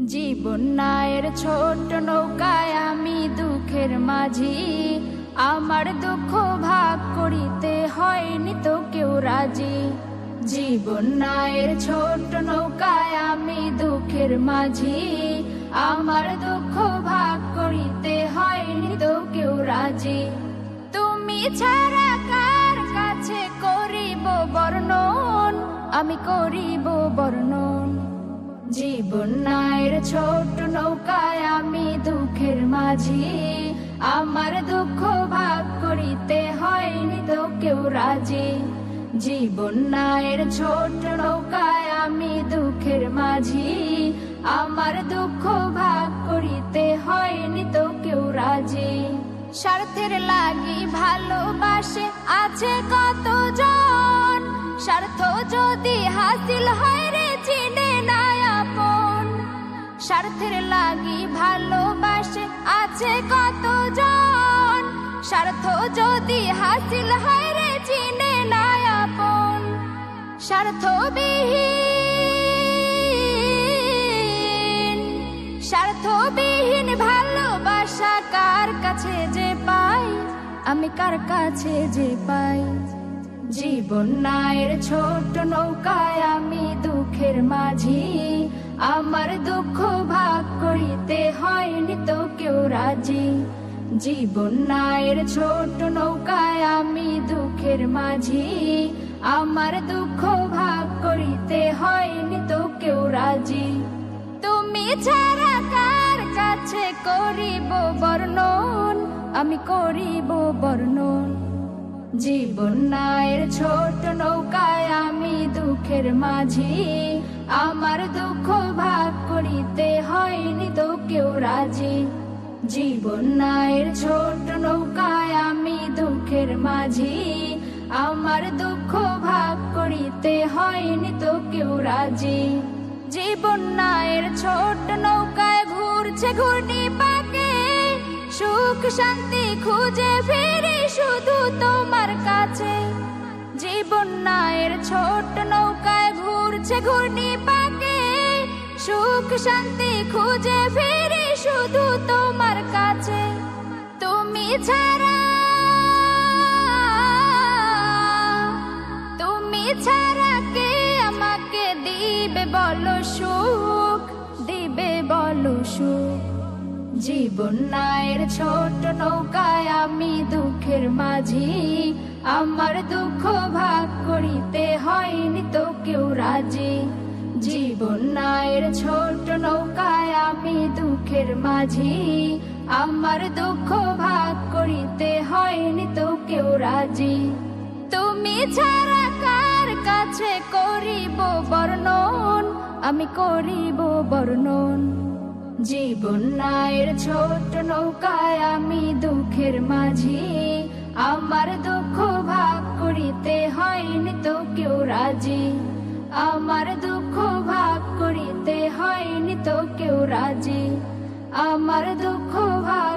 জীবন নায়ের ছোট নৌকায় আমি দুঃখের মাঝি, আমার দুঃখ ভাগ করিতে হয়নি তো কেউ রাজি। জীবন নায়ের ছোট নৌকায় আমি দুঃখের মাঝি, আমার দুঃখ ভাগ করিতে হয়নি তো কেউ রাজি। তুমি ছাড়া কার কাছে করিব বর্ণন, আমি করিব বর্ণন। জীবন নায়ের ছোট নৌকায় আমি দুঃখের মাঝি, আমার দুঃখ ভাগ করিতে হয়নি তো কেউ রাজি। জীবন নায়ের ছোট নৌকায় আমি দুঃখের মাঝি, আমার দুঃখ ভাগ করিতে হয়নি তো কেউ রাজি। স্বার্থের লাগি ভালোবাসে আছে কতজন, স্বার্থ যদি হাসিল হয় রে চিনে না আপন। স্বার্থের লাগি ভালোবাসে আছে কতজন, স্বার্থ যদি হাসিল হয় রে চিনে না আপন। স্বার্থবিহীন ভালোবাসা কার কাছে যে পাই, আমি কার কাছে যে পাই। জীবন নায়ের ছোট নৌকায় আমি দুঃখের মাঝি, আমার দুঃখ ভাগ করিতে হয়নি তো কেউ রাজি। জীবন নায়ের ছোট নৌকায় আমি দুঃখের মাঝি, আমার দুঃখ ভাগ করিতে হয়নি তো কেউ রাজি। তুমি ছাড়া কার কাছে করিব বর্ণন, আমি করিব বর্ণন। জীবন নায়ের ছোট নৌকায় আমি দুঃখের মাঝি, আমার দুঃখ ভাগ করিতে হয়নি তো কেউ রাজি। জীবন নায়ের ছোট নৌকায় আমি দুঃখের মাঝি, আমার দুঃখ ভাগ করিতে হয়নি তো কেউ রাজি। জীবন নায়ের ছোট নৌকায় ঘুরছে ঘূর্ণি পাকে, সুখ শান্তি খুঁজে ফিরি শুধু তোমার কাছে। জীবন নায়ের ছোট নৌকায় ঘুরছে ঘূর্ণি পাকে, সুখ শান্তি খুঁজে ফিরি শুধু তোমার কাছে। তুমি ছাড়া কে আমাকে দিবে বলো সুখ, দিবে বলো সুখ। জীবন নায়ের ছোট নৌকায় আমি দুঃখের মাঝি, আমার দুঃখ ভাগ করিতে হয়নি তো কেউ রাজি। জীবন নায়ের ছোট নৌকায় আমি দুঃখের মাঝি, আমার দুঃখ ভাগ করিতে হয়নি তো কেউ রাজি। তুমি ছাড়া কার কাছে করিব বর্ণন, আমি করিব বর্ণন। জীবন নায়ের ছোট নৌকায় আমি দুঃখের মাঝি, আমার দুঃখ ভাগ করিতে হয়নি তো কেউ রাজি। আমার দুঃখ ভাগ করিতে হয়নি তো কেউ রাজি, আমার দুঃখ ভাগ